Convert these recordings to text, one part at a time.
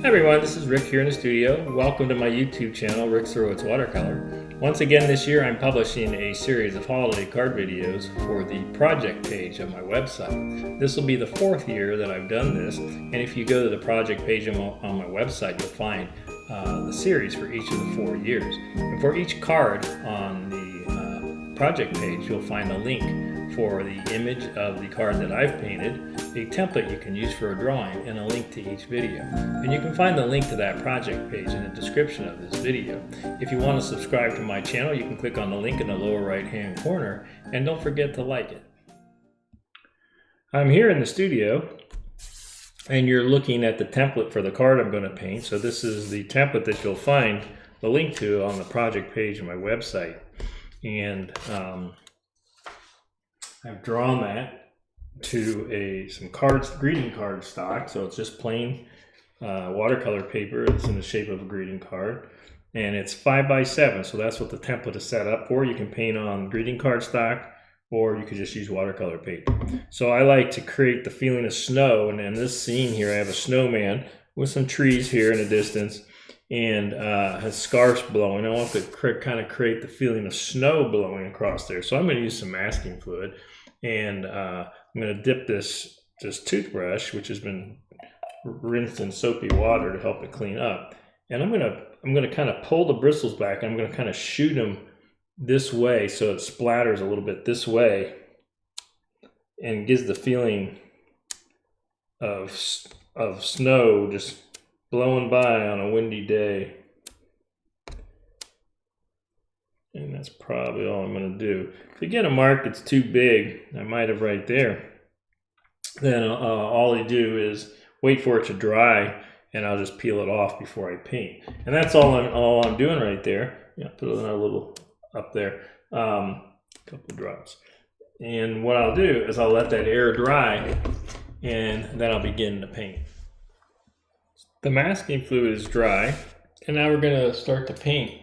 Hi everyone, this is Rick here in the studio. Welcome to my YouTube channel, Rick Surowicz Watercolor. Once again this year I'm publishing a series of holiday card videos for the project page of my website. This will be the fourth year that I've done this, and if you go to the project page on my website you'll find the series for each of the 4 years. And for each card on the project page you'll find a link for the image of the card that I've painted, a template you can use for a drawing, and a link to each video. And you can find the link to that project page in the description of this video. If you want to subscribe to my channel, you can click on the link in the lower right hand corner, and don't forget to like it. I'm here in the studio, and you're looking at the template for the card I'm going to paint. So this is the template that you'll find the link to on the project page of my website. And I've drawn that to some greeting card stock, so it's just plain watercolor paper. It's in the shape of a greeting card, and it's 5x7, so that's what the template is set up for. You can paint on greeting card stock, or you could just use watercolor paper. So I like to create the feeling of snow, and in this scene here I have a snowman with some trees here in the distance, and has scarfs blowing. I want to kind of create the feeling of snow blowing across there. So I'm going to use some masking fluid, and I'm going to dip this toothbrush, which has been rinsed in soapy water to help it clean up. And I'm going to kind of pull the bristles back. I'm going to kind of shoot them this way so it splatters a little bit this way and gives the feeling of snow just blowing by on a windy day. And that's probably all I'm going to do. If you get a mark that's too big, I might have right there, then all I do is wait for it to dry, and I'll just peel it off before I paint. And that's all I'm doing right there. Yeah, put another little up there, a couple drops. And what I'll do is I'll let that air dry, and then I'll begin to paint. The masking fluid is dry, and now we're going to start to paint.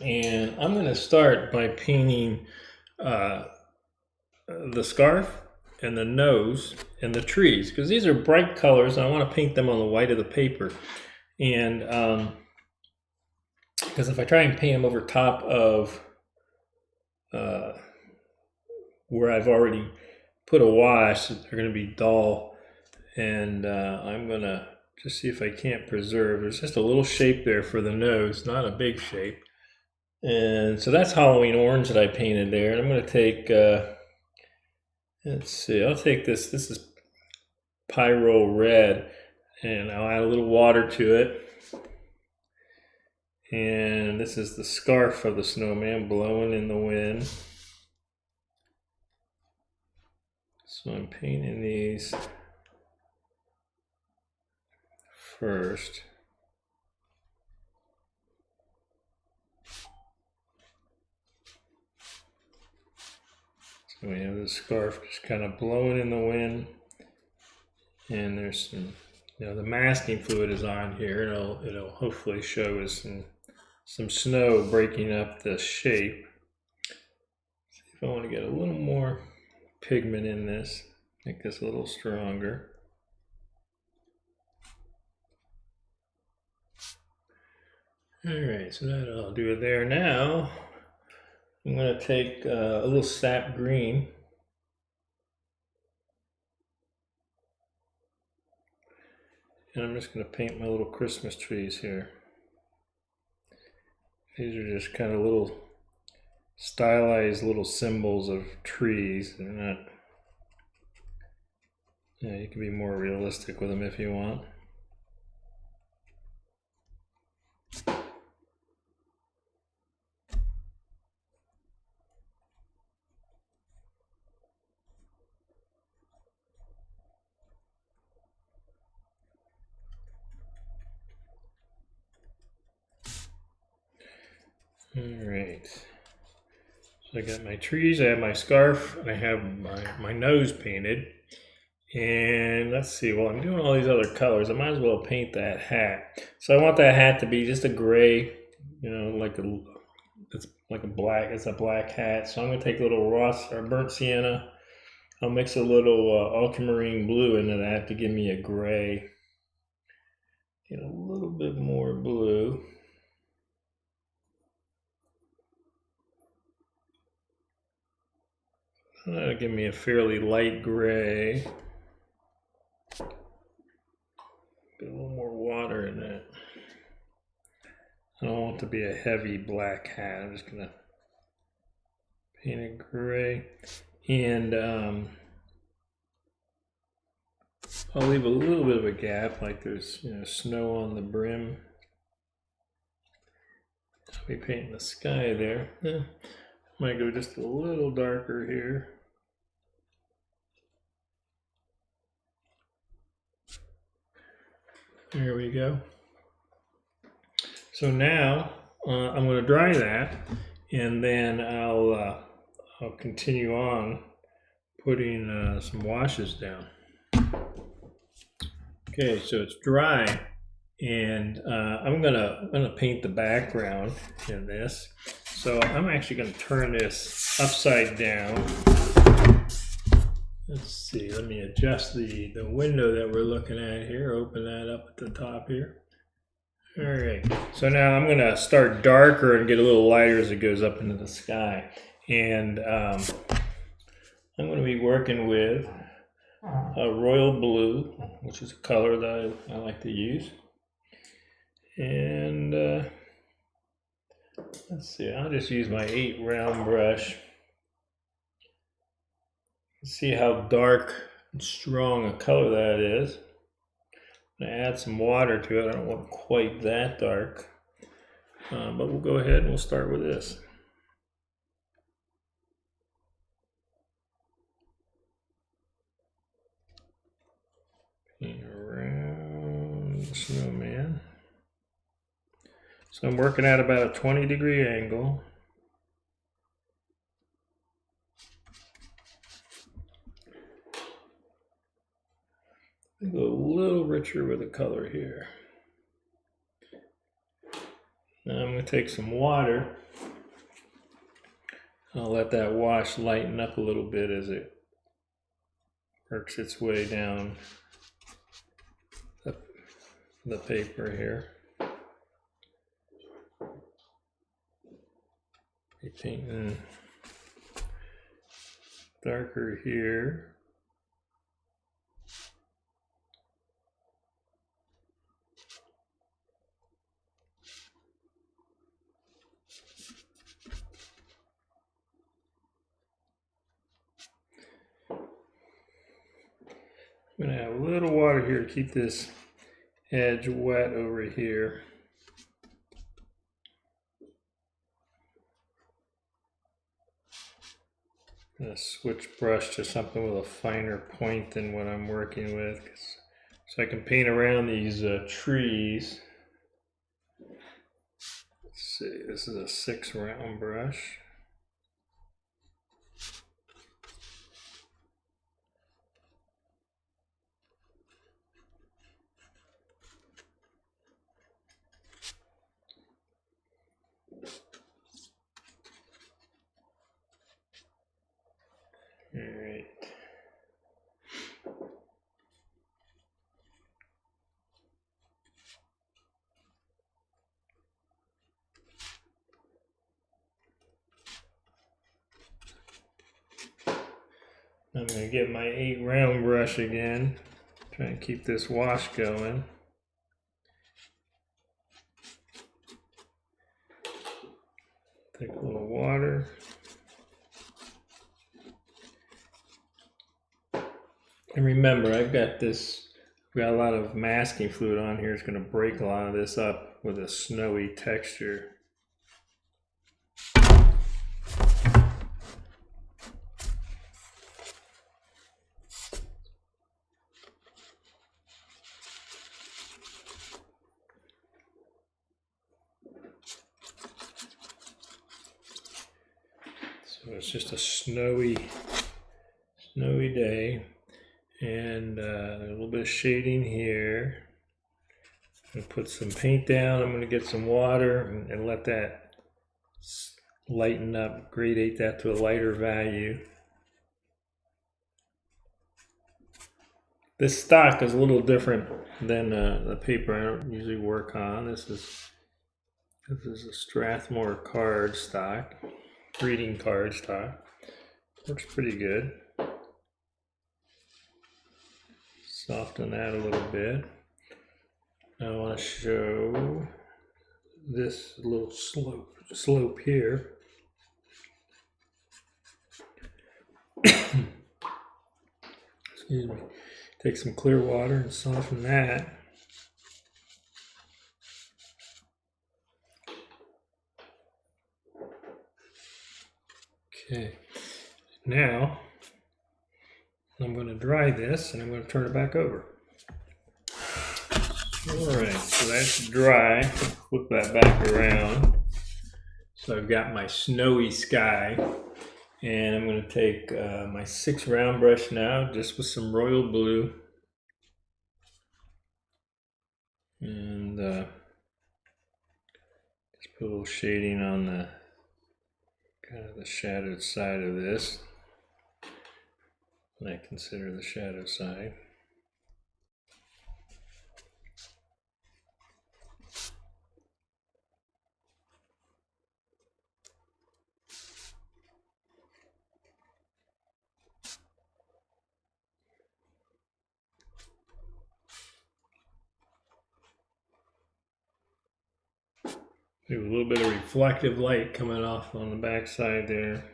And I'm going to start by painting the scarf and the nose and the trees, because these are bright colors and I want to paint them on the white of the paper. And because if I try and paint them over top of where I've already put a wash, they're going to be dull. And I'm going to just see if I can't preserve. There's just a little shape there for the nose, not a big shape. And so that's Halloween orange that I painted there. And I'm going to take, let's see, I'll take this is Pyro Red, and I'll add a little water to it. And this is the scarf of the snowman blowing in the wind. So I'm painting these first. So we have the scarf just kind of blowing in the wind, and there's some, the masking fluid is on here. It'll hopefully show us some snow breaking up the shape. See if I want to get a little more pigment in this, make this a little stronger. All right, so that'll do it there. Now I'm going to take a little sap green, and I'm just going to paint my little Christmas trees here. These are just kind of little stylized little symbols of trees. They're not, you can be more realistic with them if you want. All right, so I got my trees, I have my scarf, and I have my nose painted. And let's see, well, I'm doing all these other colors, I might as well paint that hat. So I want that hat to be just a gray, it's a black hat. So I'm going to take a little burnt sienna. I'll mix a little ultramarine blue into that to give me a gray. Get a little bit more blue. That'll give me a fairly light gray. Get a little more water in it. I don't want it to be a heavy black hat. I'm just gonna paint it gray. And I'll leave a little bit of a gap, like there's snow on the brim. I'll be painting the sky there. Might go just a little darker here. There we go. So now I'm going to dry that, and then I'll continue on putting some washes down. Okay, so it's dry, and I'm gonna paint the background in this. So I'm actually gonna turn this upside down. Let's see, let me adjust the window that we're looking at here. Open that up at the top here. All right, so now I'm gonna start darker and get a little lighter as it goes up into the sky. And I'm gonna be working with a royal blue, which is a color that I like to use. And let's see, I'll just use my 8 round brush. See how dark and strong a color that is. I'm gonna add some water to it. I don't want quite that dark, but we'll go ahead and we'll start with this. Paint around the snowman. So I'm working at about a 20-degree angle. I'll go a little richer with the color here. Now I'm going to take some water. I'll let that wash lighten up a little bit as it works its way down the paper here. Painting darker here. I'm going to add a little water here to keep this edge wet over here. I'm going to switch brush to something with a finer point than what I'm working with, so I can paint around these trees. Let's see, this is a 6 round brush. All right. I'm going to get my 8 round brush again. Try and keep this wash going. Take a little water. And remember, I've got a lot of masking fluid on here. It's going to break a lot of this up with a snowy texture. So it's just a snowy day. And a little bit of shading here. I'm going to put some paint down. I'm going to get some water and let that lighten up, gradate that to a lighter value. This stock is a little different than the paper I don't usually work on. This is a Strathmore card stock, greeting card stock. Works pretty good. Soften that a little bit. I want to show this little slope here. Excuse me. Take some clear water and soften that. Okay, now I'm going to dry this and I'm going to turn it back over. Alright, so that's dry. Flip that back around. So I've got my snowy sky, and I'm going to take my 6 round brush now, just with some royal blue, and just put a little shading on the kind of the shadowed side of this, what I consider the shadow side. A little bit of reflective light coming off on the back side there.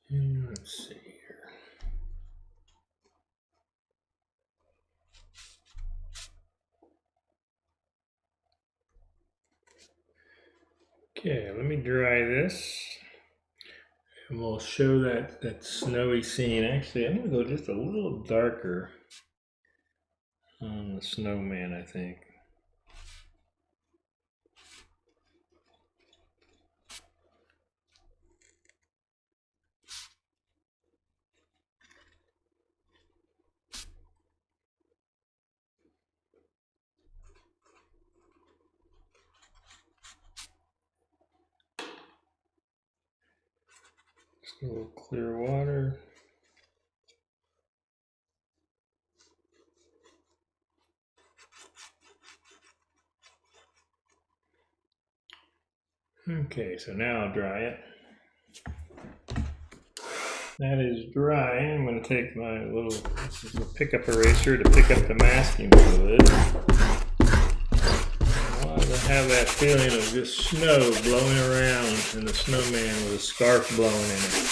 And let's see here. Okay, let me dry this, and we'll show that snowy scene. Actually, I'm going to go just a little darker on the snowman, I think. Just a little clear water. Okay, so now I'll dry it. That is dry. I'm going to take my little, this is a pickup eraser to pick up the masking fluid. I want to have that feeling of just snow blowing around and the snowman with a scarf blowing in it.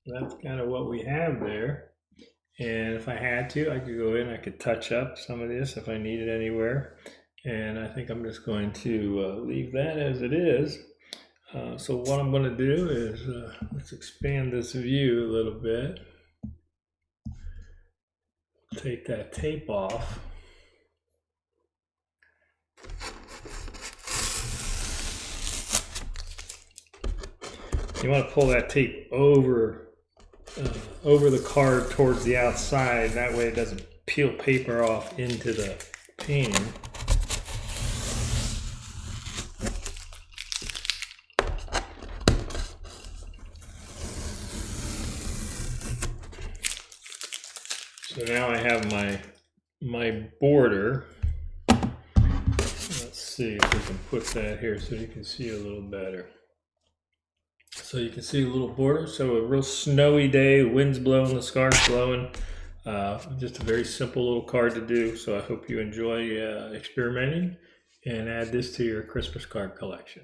That's kind of what we have there. And if I had to, I could go in, I could touch up some of this if I need it anywhere. And I think I'm just going to leave that as it is. So what I'm going to do is, let's expand this view a little bit. Take that tape off. You want to pull that tape over the card towards the outside. That way it doesn't peel paper off into the painting. So now I have my border. Let's see if we can put that here so you can see a little better. So you can see a little border. So a real snowy day, the wind's blowing, the scarf's blowing. Just a very simple little card to do. So I hope you enjoy experimenting and add this to your Christmas card collection.